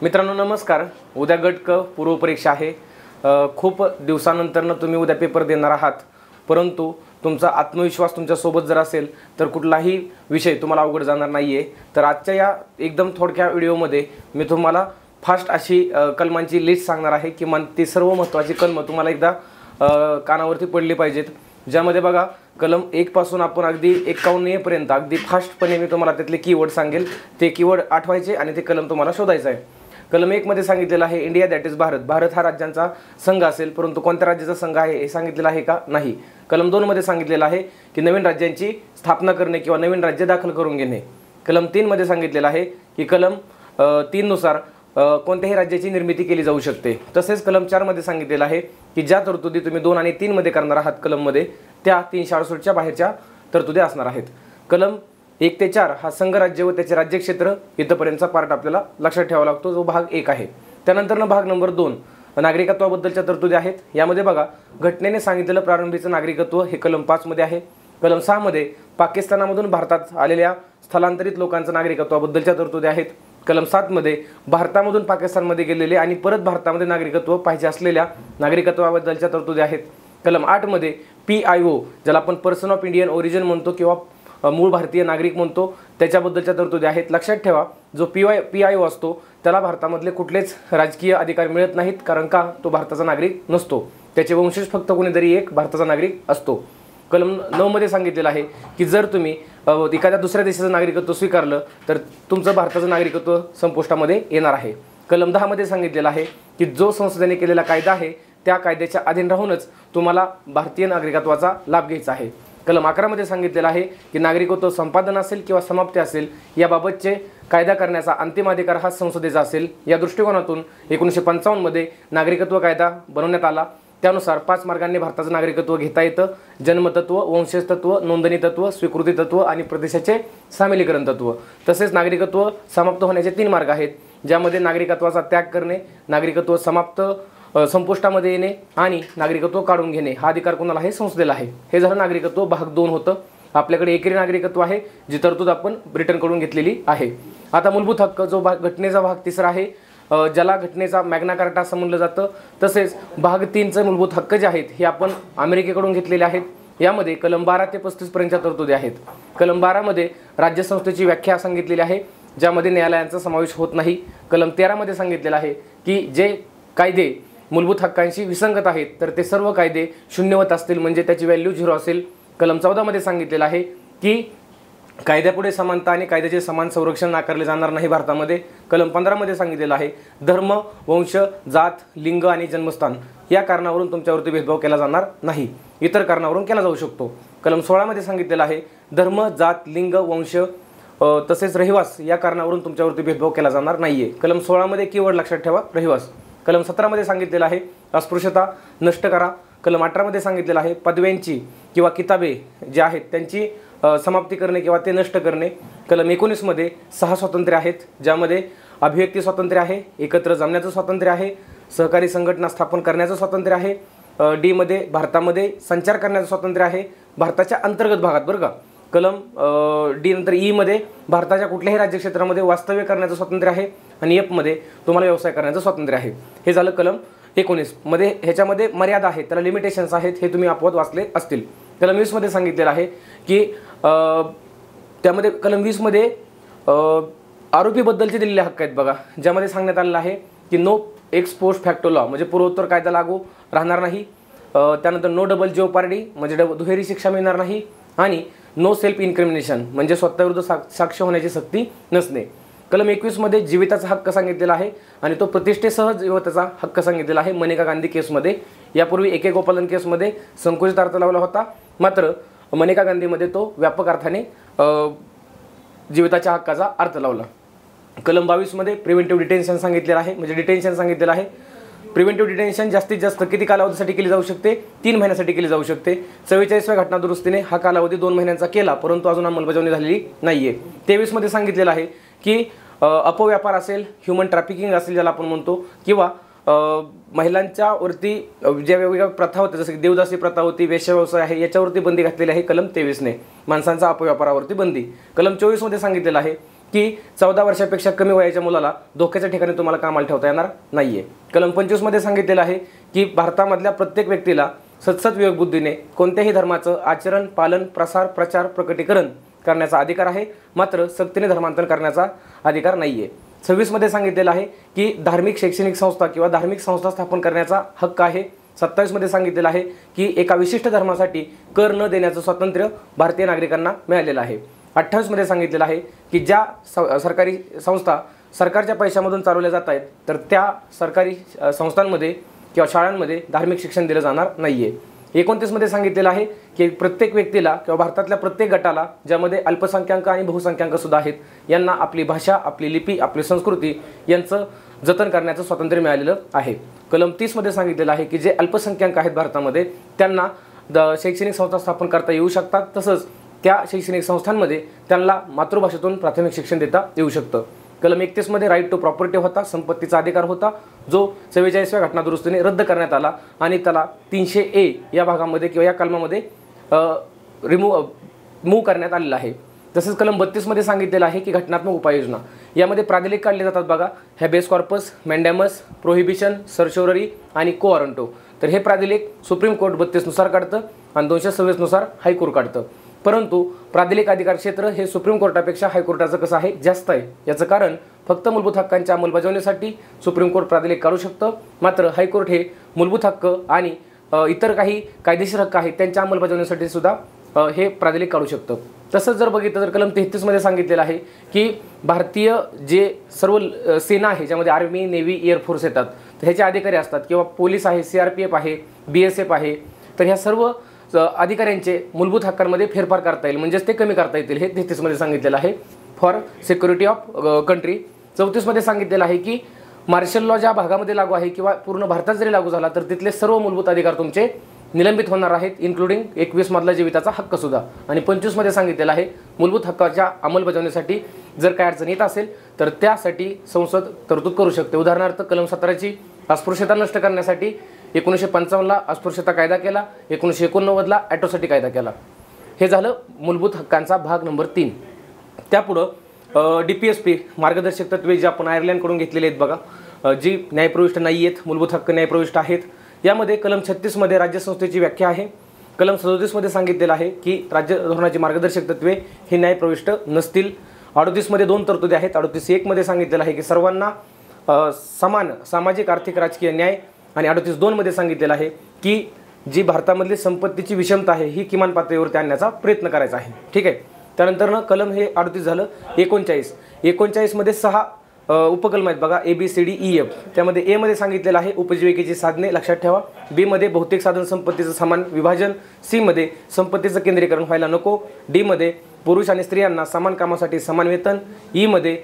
मित्रांनो नमस्कार। उद्या गट क पूर्व परीक्षा आहे। खूप दिवसानंतर तुम्ही उद्या पेपर देणार आहात, परंतु तुमचा आत्मविश्वास तुमच्या सोबत जर असेल तर कुठलाही विषय तुम्हाला अवघड जाणार नाहीये। तर आजच्या या एकदम थोडक्या व्हिडिओमध्ये मी तुम्हाला फास्ट अशी कलमांची लिस्ट सांगणार आहे, किमान ती सर्व महत्त्वाची कलम तुम्हाला एकदा कानावरती पडली पाहिजेत। ज्यामध्ये बघा कलम 1 पासून आपण अगदी 51 पर्यंत अगदी फास्टपणे मी तुम्हाला त्यातले कीवर्ड सांगेल, ते कीवर्ड आठवायचे आणि ते कलम तुम्हाला शोधायचं आहे। कलम 1 मध्ये सांगितलेलं आहे India that is Bharat. Bharat हा राज्यांचा संघ असेल, परंतु कोणत्या राज्याचा संघ आहे हे सांगितलेलं आहे का? नाही। कलम 2 मध्ये सांगितलेलं आहे की नवीन राज्यांची स्थापना करणे किंवा नवीन राज्य दाखल करून घेणे। कलम 3 मध्ये सांगितलेलं आहे की कलम 3 नुसार कोणत्याही राज्याची निर्मिती केली जाऊ शकते। तसेच कलम 4 मध्ये सांगितलेलं आहे की ज्या तरतुदी तुम्ही 2 आणि 3 मध्ये करणार आहात कलम मध्ये, त्या 368च्या बाहेरच्या तरतुदी असणार आहेत। कलम 1 ते 4 हा संघ राज्य व त्याचे राज्यक्षेत्र इथपर्यंतचा पार्ट आपल्याला लक्षात ठेवावा लागतो, जो भाग 1 आहे। त्यानंतर भाग नंबर 2 नागरिकत्वाबद्दलच्या तरतुदी आहेत। यामध्ये बघा घटनेने सांगितलेलं प्रारंभीचं नागरिकत्व हे कलम 5 मध्ये आहे। कलम 6 मध्ये पाकिस्तानामधून भारतात आलेल्या स्थलांतरित लोकांच्या नागरिकत्वाबद्दलच्या तरतुदी आहेत। कलम 7 मध्ये भारतामधून पाकिस्तानमध्ये गेलेले आणि परत भारतामध्ये नागरिकत्व पाहिजे असलेल्या नागरिकत्वाबद्दलच्या तरतुदी आहेत। कलम 8 मध्ये PIO, ज्याला आपण पर्सन ऑफ इंडियन ओरिजिन म्हणतो किंवा मूळ भारतीय नागरिक म्हणतो, त्याच्याबद्दलच्या तरतुदी आहेत। लक्षात ठेवा, जो PIO असतो त्याला भारतामधले कुठलेच राजकीय अधिकार मिळत नाहीत, कारण का तो भारताचा नागरिक नसतो, त्याचे वंशज फक्त कोणीतरी एक भारताचा नागरिक असतो। कलम 9 मध्ये सांगितलेलं आहे की जर तुम्ही एखाद्या दुसऱ्या देशाचं नागरिकत्व स्वीकारलं तर तुमचं भारताचं नागरिकत्व संपुष्टामध्ये येणार आहे। कलम 10 मध्ये सांगितलेलं आहे की जो संसदेने केलेला कायदा आहे त्या कायद्याच्या अधीन राहूनच तुम्हाला भारतीय नागरिकत्वाचा लाभ घ्यायचा आहे। कलम 11 मध्ये सांगितलेलं आहे की नागरिकत्व संपादन असेल किंवा समाप्ती असेल याबाबतचे कायदा करण्याचा अंतिम अधिकार हा संसदेचा असेल। या दृष्टिकोनातून 1955 मध्ये नागरिकत्व कायदा बनवण्यात आला। त्यानुसार 5 मार्गांनी भारताचं नागरिकत्व घेता येतं: जन्मतत्व, वंशज तत्व, नोंदणी तत्व, स्वीकृती तत्व आणि प्रदेशाचे सामीलीकरण तत्व। तसेच नागरिकत्व समाप्त होण्याचे 3 मार्ग आहेत, ज्यामध्ये नागरिकत्वाचा त्याग करणे, नागरिकत्व संपुष्टामध्ये येणे आणि नागरिकत्व काढून घेणे हा अधिकार कोणाला आहे? संसदेला आहे। हे झालं नागरिकत्व भाग 2 होतं। आपल्याकडे एकेरी नागरिकत्व आहे, जी तरतूद आपण ब्रिटनकडून घेतलेली आहे। आता मूलभूत हक्क, जो घटनेचा भाग 3 आहे, ज्याला घटनेचा मॅग्ना कार्टा असं म्हणलं जातं। तसेच भाग 3चे मूलभूत हक्क जे आहेत हे आपण अमेरिकेकडून घेतलेले आहेत। यामध्ये कलम 12 ते 35 पर्यंतच्या तरतुदी आहेत। कलम 12 मध्ये राज्यसंस्थेची व्याख्या सांगितलेली आहे, ज्यामध्ये न्यायालयांचा समावेश होत नाही। कलम 13 मध्ये सांगितलेलं आहे की जे कायदे मूलभूत हक्कांशी विसंगत आहेत तर ते सर्व कायदे शून्यवत असतील, म्हणजे त्याची व्हॅल्यू 0 असेल। कलम 14 मध्ये सांगितलेलं आहे की कायद्यापुढे समानता आणि कायद्याचे समान संरक्षण नाकारले जाणार नाही भारतामध्ये। कलम 15 मध्ये सांगितलेलं आहे धर्म, वंश, जात, लिंग आणि जन्मस्थान या कारणावरून तुमच्यावरती भेदभाव केला जाणार नाही, इतर कारणावरून केला जाऊ शकतो। कलम 16 मध्ये सांगितलेलं आहे धर्म, जात, लिंग, वंश तसेच रहिवास या कारणावरून तुमच्यावरती भेदभाव केला जाणार नाहीये। कलम 16 मध्ये कीवर्ड लक्षात ठेवा, रहिवास। कलम 17 मध्ये सांगितलेलं आहे अस्पृश्यता नष्ट करा। कलम 18 मध्ये सांगितलेलं आहे पदव्यांची किंवा किताबे जे आहेत त्यांची समाप्ती करणे किंवा ते नष्ट करणे। कलम 19 मध्ये 6 स्वातंत्र्य आहेत, ज्यामध्ये अभिव्यक्ती स्वातंत्र्य आहे, एकत्र जमण्याचं स्वातंत्र्य आहे, सहकारी संघटना स्थापन करण्याचं स्वातंत्र्य आहे, D मध्ये भारतामध्ये संचार करण्याचं स्वातंत्र्य आहे, भारताच्या अंतर्गत भागात बरं का। कलम D नंतर E मध्ये भारताच्या कुठल्याही राज्यक्षेत्रामध्ये वास्तव्य करण्याचं स्वातंत्र्य आहे आणि F मध्ये तुम्हाला व्यवसाय करण्याचं स्वातंत्र्य आहे। हे झालं कलम 19 मध्ये। ह्याच्यामध्ये मर्यादा आहेत, त्याला लिमिटेशन्स आहेत, हे तुम्ही आपोआप वाचले असतील। कलम 20 मध्ये सांगितलेलं आहे की त्यामध्ये कलम 20 मध्ये आरोपीबद्दलचे दिलेले हक्क आहेत बघा, ज्यामध्ये सांगण्यात आलेलं आहे की no ex post facto law, म्हणजे पूर्वोत्तर कायदा लागू राहणार नाही। त्यानंतर नो डबल जेओपार्डी, म्हणजे दुहेरी शिक्षा मिळणार नाही। आणि नो सेल्फ इन्क्रिमिनेशन, म्हणजे स्वतःविरुद्ध साक्ष होण्याची सक्ती नसणे। कलम 21 मध्ये जीविताचा हक्क सांगितलेला आहे आणि तो प्रतिष्ठेसह जीविताचा हक्क सांगितलेला आहे मनेका गांधी केसमध्ये। यापूर्वी AK गोपालन केसमध्ये संकुचित अर्थ लावला होता, मात्र मनेका गांधीमध्ये तो व्यापक अर्थाने जीविताच्या हक्काचा अर्थ लावला। कलम 22 मध्ये प्रिव्हेंटिव्ह डिटेन्शन सांगितलेलं आहे, म्हणजे डिटेन्शन सांगितलेलं आहे। प्रिव्हेंटिव्ह डिटेन्शन जास्तीत जास्त किती कालावधीसाठी केली जाऊ शकते? 3 महिन्यासाठी केली जाऊ शकते। 44व्या घटना दुरुस्तीने हा कालावधी 2 महिन्यांचा केला, परंतु अजून अंमलबजावणी झालेली नाहीये। 23 मध्ये सांगितलेलं आहे की अपव्यापार असेल, ह्युमन ट्रॅफिकिंग असेल ज्याला आपण म्हणतो, किंवा महिलांच्या वरती ज्या वेगवेगळ्या प्रथा होत्या, जसं की देवदासी प्रथा होती, वेश्या व्यवसाय आहे, याच्यावरती बंदी घातलेली आहे कलम 23 ने। माणसांचा अपव्यापारावरती बंदी। कलम 24 मध्ये सांगितलेलं आहे की 14 वर्षापेक्षा कमी वयाच्या मुलाला धोक्याच्या ठिकाणी तुम्हाला कामाला ठेवता येणार नाहीये. कलम 25 मध्ये सांगितलेलं आहे की भारतामधल्या प्रत्येक व्यक्तीला सतसत विवेकबुद्धीने कोणत्याही धर्माचं आचरण, पालन, प्रसार, प्रचार, प्रकटीकरण करण्याचा अधिकार आहे, मात्र सक्तीने धर्मांतरण करण्याचा अधिकार नाहीये. 26 मध्ये सांगितलेलं आहे की धार्मिक शैक्षणिक संस्था किंवा धार्मिक संस्था स्थापन करण्याचा हक्क आहे. 27 मध्ये सांगितलेलं आहे की एका विशिष्ट धर्मासाठी कर न देण्याचं स्वातंत्र्य भारतीय नागरिकांना मिळालेलं आहे. 28 मध्ये सांगितलेलं आहे की ज्या सरकारी संस्था सरकारच्या पैशामधून चालवल्या जात आहेत तर त्या सरकारी संस्थांमध्ये किंवा शाळांमध्ये धार्मिक शिक्षण दिलं जाणार नाहीये. 29 मध्ये सांगितलेलं आहे की प्रत्येक व्यक्तीला किंवा भारतातल्या प्रत्येक गटाला, ज्यामध्ये अल्पसंख्याक आणि बहुसंख्याक सुद्धा आहेत, यांना आपली भाषा, आपली लिपी, आपली संस्कृती यांचं जतन करण्याचं स्वातंत्र्य मिळालेलं आहे. कलम 30 मध्ये सांगितलेलं आहे की जे अल्पसंख्याक आहेत भारतामध्ये त्यांना शैक्षणिक संस्था स्थापन करता येऊ शकतात, तसंच त्या शैक्षणिक संस्थांमध्ये त्यांना मातृभाषेतून प्राथमिक शिक्षण देता येऊ शकतं. कलम 31 मध्ये राईट टू प्रॉपर्टी होता, संपत्तीचा अधिकार होता, जो 44व्या घटनादुरुस्तीने रद्द करण्यात आला आणि त्याला 300A या भागामध्ये किंवा या कलमामध्ये मूव्ह करण्यात आलेला आहे. तसेच कलम 32 मध्ये सांगितलेलं आहे की घटनात्मक उपाययोजना यामध्ये प्राधिलेख काढले जातात बघा, हॅबेस कॉर्पस, मॅन्डॅमस, प्रोहिबिशन, सर्शोररी आणि कोअरंटो. तर हे प्राधिलेख सुप्रीम कोर्ट 32 नुसार काढतं आणि 226 नुसार हायकोर्ट काढतं. परंतु प्राधिलेख अधिकार क्षेत्र हे सुप्रीम कोर्टापेक्षा हायकोर्टाचं कसं आहे, जास्त आहे. याचं कारण फक्त मूलभूत हक्कांच्या अंमलबजावणीसाठी सुप्रीम कोर्ट प्राधिलेख काढू शकतं, मात्र हायकोर्ट हे मूलभूत हक्क आणि इतर काही कायदेशीर हक्क आहेत त्यांच्या अंमलबजावणीसाठी सुद्धा हे प्राधिलेख काढू शकतं. तसंच जर बघितलं तर कलम 33 मध्ये सांगितलेलं आहे की भारतीय जे सर्व सेना आहे, ज्यामध्ये आर्मी, नेव्ही, एअरफोर्स येतात, तर ह्याचे अधिकारी असतात किंवा पोलीस आहे, CRPF आहे, BSF आहे, तर ह्या सर्व अधिकाऱ्यांचे मूलभूत हक्कांमध्ये फेरफार करता येईल, म्हणजेच ते कमी करता येतील. हे 33 मध्ये सांगितलेलं आहे फॉर सिक्युरिटी ऑफ कंट्री. 34 मध्ये सांगितलेलं आहे की मार्शल लॉ ज्या भागामध्ये लागू आहे किंवा पूर्ण भारतात जरी लागू झाला तर तिथले सर्व मूलभूत अधिकार तुमचे निलंबित होणार आहेत, इन्क्लुडिंग 21 मधला जीविताचा हक्क सुद्धा. आणि 25 मध्ये सांगितलेलं आहे मूलभूत हक्काच्या अंमलबजावणीसाठी जर काय अडचण येत असेल तर त्यासाठी संसद तरतूद करू शकते. उदाहरणार्थ कलम 17ची अस्पृश्यता नष्ट करण्यासाठी 1955ला अस्पृश्यता कायदा केला, 1989ला ॲट्रॉसिटी कायदा केला. हे झालं मूलभूत हक्कांचा भाग नंबर 3. त्यापुढं DPSP मार्गदर्शक तत्त्वे जी आपण आयर्लंडकडून घेतलेली आहेत बघा, जी न्यायप्रविष्ट नाही आहेत, मूलभूत हक्क न्यायप्रविष्ट आहेत. यामध्ये कलम 36 मध्ये राज्यसंस्थेची व्याख्या आहे. कलम 37 मध्ये सांगितलेलं आहे की राज्य धोरणाची मार्गदर्शक तत्त्वे ही न्यायप्रविष्ट नसतील. 38 मध्ये 2 तरतुदी आहेत. 38.1 मध्ये सांगितलेलं आहे की सर्वांना समान सामाजिक, आर्थिक, राजकीय न्याय. आणि 38.2 मध्ये सांगितलेलं आहे की जी भारतामधली संपत्तीची विषमता आहे ही किमान पातळीवरती आणण्याचा प्रयत्न करायचा आहे. ठीक आहे. त्यानंतर कलम हे 38 झालं. 39 मध्ये 6 उपकलम आहेत बघा, ABCDEF. त्यामध्ये A मध्ये सांगितलेलं आहे उपजीविकेची साधने, लक्षात ठेवा. B मध्ये भौतिक साधन संपत्तीचं समान विभाजन. C मध्ये संपत्तीचं केंद्रीकरण व्हायला नको. D मध्ये पुरुष आणि स्त्रियांना समान कामासाठी समान वेतन. E मध्ये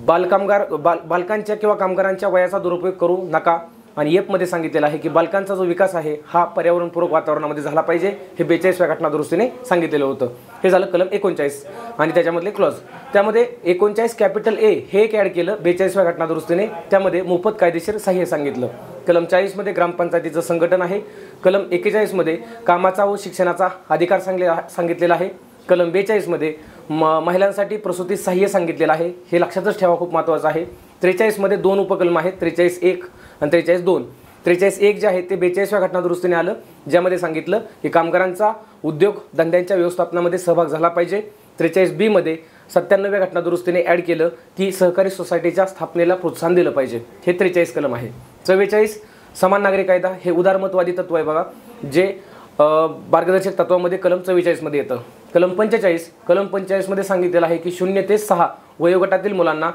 बालकांच्या किंवा कामगारांच्या वयाचा दुरुपयोग करू नका. आणि F मध्ये सांगितलेलं आहे की बालकांचा जो विकास आहे हा पर्यावरणपूरक वातावरणामध्ये झाला पाहिजे. हे 42व्या घटनादुरुस्तीने सांगितलेलं होतं. हे झालं कलम 39 आणि त्याच्यामधले क्लॉज. त्यामध्ये 39 कॅपिटल A हे एक ॲड केलं 42व्या घटनादुरुस्तीने. त्यामध्ये मोफत कायदेशीर सहाय्य सांगितलं. कलम 40 मध्ये ग्रामपंचायतीचं संघटन आहे. कलम 41 मध्ये कामाचा व शिक्षणाचा अधिकार सांगितलेला आहे. कलम 42 मध्ये महिलांसाठी प्रसूती सहाय्य सांगितलेलं आहे. हे लक्षातच ठेवा, खूप महत्त्वाचं आहे. 43 मध्ये 2 उपकलम आहेत, 43.1 आणि 43.2. 43.1 जे आहे ते 42व्या घटनादुरुस्तीने आलं, ज्यामध्ये सांगितलं की कामगारांचा उद्योग धंद्यांच्या व्यवस्थापनामध्ये सहभाग झाला पाहिजे. 43B मध्ये 97व्या घटनादुरुस्तीने ॲड केलं की सहकारी सोसायटीच्या स्थापनेला प्रोत्साहन दिलं पाहिजे. हे 43 कलम आहे. 44 समान नागरी कायदा हे उदारमतवादी तत्व आहे बघा, जे मार्गदर्शक तत्वामध्ये कलम 44 मध्ये येतं. कलम 45 मध्ये सांगितलेलं आहे की 0 ते 6 वयोगटातील मुलांना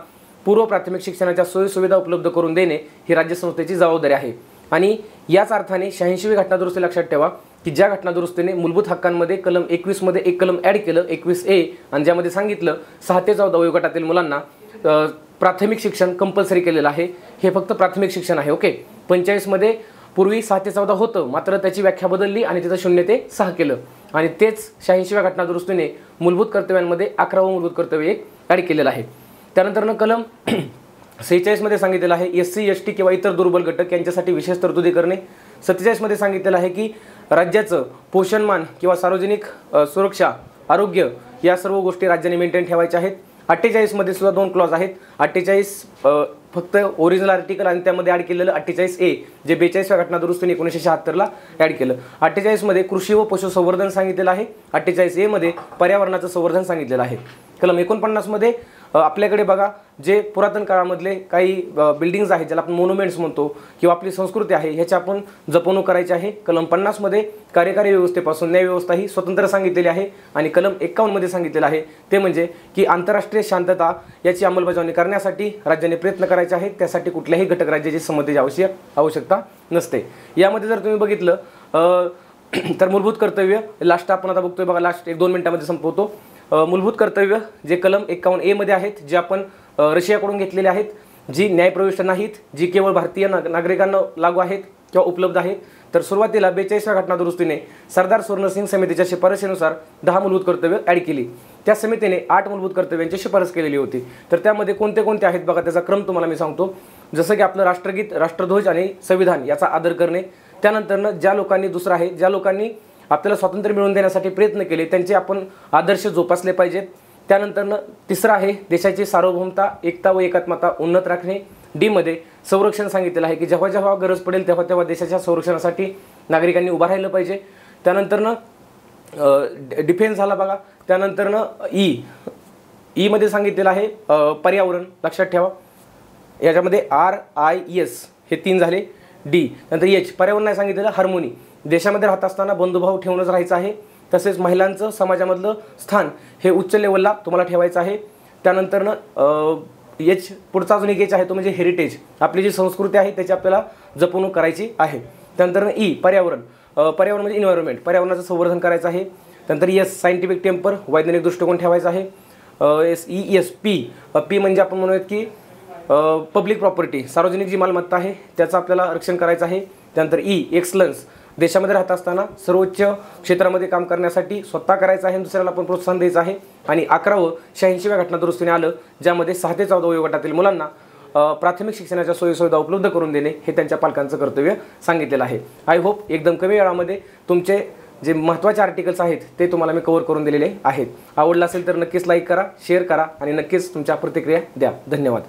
पूर्व प्राथमिक शिक्षणाच्या सोयीसुविधा उपलब्ध करून देणे ही राज्यसंस्थेची जबाबदारी आहे. आणि याच अर्थाने 86वी घटनादुरुस्ती लक्षात ठेवा की ज्या घटनादुरुस्तीने मूलभूत हक्कांमध्ये कलम 21 मध्ये एक कलम ॲड केलं 21A, आणि ज्यामध्ये सांगितलं 6 ते 14 वयोगटातील मुलांना प्राथमिक शिक्षण कंपल्सरी केलेलं आहे. हे फक्त प्राथमिक शिक्षण आहे. ओके. 45 मध्ये पूर्वी 6 ते 14 होतं, मात्र त्याची व्याख्या बदलली आणि तिथं 0 ते 6 केलं. आणि तेच 86व्या घटनादुरुस्तीने मूलभूत कर्तव्यांमध्ये 11वं मूलभूत कर्तव्य एक ॲड केलेलं आहे. त्यानंतर कलम 46 मध्ये सांगितलेलं आहे SC, ST किंवा इतर दुर्बल घटक यांच्यासाठी विशेष तरतुदी करणे. 47 मध्ये सांगितलेलं आहे की राज्याचं पोषणमान किंवा सार्वजनिक सुरक्षा, आरोग्य या सर्व गोष्टी राज्याने मेंटेन ठेवायच्या आहेत. 48 मध्ये सुद्धा 2 क्लॉज आहेत. 48 फक्त ओरिजिनल आर्टिकल आणि त्यामध्ये ॲड केलेलं 48A जे 42व्या घटना दुरुस्तीने 1976 ला ॲड केलं. 48 मध्ये कृषी व पशुसंवर्धन सांगितलेलं आहे. 48A मध्ये पर्यावरणाचं संवर्धन सांगितलेलं आहे. कलम 49 मध्ये आपल्याकडे बघा जे पुरातन काळामधले काही बिल्डिंग्स आहेत ज्याला आपण मोन्युमेंट्स म्हणतो किंवा आपली संस्कृती आहे ह्याची आपण जपणूक करायची आहे. कलम 50 मध्ये कार्यकारी व्यवस्थेपासून न्याय व्यवस्था ही स्वतंत्र सांगितलेली आहे. आणि कलम 51 मध्ये सांगितलेलं आहे ते म्हणजे की आंतरराष्ट्रीय शांतता याची अंमलबजावणी करण्यासाठी राज्याने प्रयत्न करायचे आहेत. त्यासाठी कुठल्याही घटक राज्याची संमतीची आवश्यकता नसते. यामध्ये जर तुम्ही बघितलं तर मूलभूत कर्तव्य लास्ट आपण आता बघतोय बघा, लास्ट 1-2 मिनिटांमध्ये संपवतो. मूलभूत कर्तव्य जे कलम 51A मध्ये आहेत जे आपण रशियाकडून घेतलेले आहेत, जी न्यायप्रविष्ट नाहीत, जी केवळ भारतीय नागरिकांना लागू आहेत किंवा उपलब्ध आहेत. तर सुरुवातीला 42व्या घटना दुरुस्तीने सरदार सुवर्णसिंग समितीच्या शिफारशीनुसार 10 मूलभूत कर्तव्य ॲड केली. त्या समितीने 8 मूलभूत कर्तव्यांची शिफारस केलेली होती. तर त्यामध्ये कोणते कोणते आहेत बघा, त्याचा क्रम तुम्हाला मी सांगतो. जसं की आपलं राष्ट्रगीत, राष्ट्रध्वज आणि संविधान याचा आदर करणे. त्यानंतरनं ज्या लोकांनी दुसरं आहे ज्या लोकांनी आपल्याला स्वातंत्र्य मिळवून देण्यासाठी प्रयत्न केले त्यांचे आपण आदर्श जोपासले पाहिजेत. त्यानंतरनं तिसरं आहे देशाची सार्वभौमता, एकता व एकात्मता उन्नत राखणे. डी मध्ये संरक्षण सांगितलेलं आहे की जेव्हा जेव्हा गरज पडेल तेव्हा तेव्हा देशाच्या संरक्षणासाठी नागरिकांनी उभा राहिलं पाहिजे. त्यानंतरनं डिफेन्स झाला बघा. त्यानंतरनं ई मध्ये सांगितलेलं आहे पर्यावरण, लक्षात ठेवा. याच्यामध्ये RIS हे 3 झाले. डी नंतर H पर्यावरण नाही सांगितलेलं, हार्मोनी. देशामध्ये राहत असताना बंधुभाव ठेवूनच राहायचं आहे. तसेच महिलांचं समाजामधलं स्थान हे उच्च लेवलला तुम्हाला ठेवायचं आहे. त्यानंतरनं H पुढचा अजून एक H आहे तो म्हणजे हेरिटेज, आपली जी संस्कृती आहे त्याची आपल्याला जपणूक करायची आहे. त्यानंतर ई पर्यावरण, पर्यावरण म्हणजे एन्व्हायरमेंट, पर्यावरणाचं संवर्धन करायचं आहे. त्यानंतर S सायंटिफिक टेम्पर, वैज्ञानिक दृष्टिकोन ठेवायचा आहे. P म्हणजे आपण म्हणूयात की पब्लिक प्रॉपर्टी, सार्वजनिक जी मालमत्ता आहे त्याचं आपल्याला रक्षण करायचं आहे. त्यानंतर एक्सलन्स, देशामध्ये राहत असताना सर्वोच्च क्षेत्रामध्ये काम करण्यासाठी स्वतः करायचं आहे, दुसऱ्याला आपण प्रोत्साहन द्यायचं आहे. आणि 11वं 86व्या घटना दुरुस्तीने आलं ज्यामध्ये 6 ते 14 वयोगटातील मुलांना प्राथमिक शिक्षणाच्या सोयीसुविधा उपलब्ध करून देणे हे त्यांच्या पालकांचं कर्तव्य सांगितलेलं आहे. आय होप एकदम कमी वेळामध्ये तुमचे जे महत्त्वाचे आर्टिकल्स आहेत ते तुम्हाला मी कव्हर करून दिलेले आहेत. आवडलं असेल तर नक्कीच लाईक करा, शेअर करा आणि नक्कीच तुमच्या प्रतिक्रिया द्या. धन्यवाद.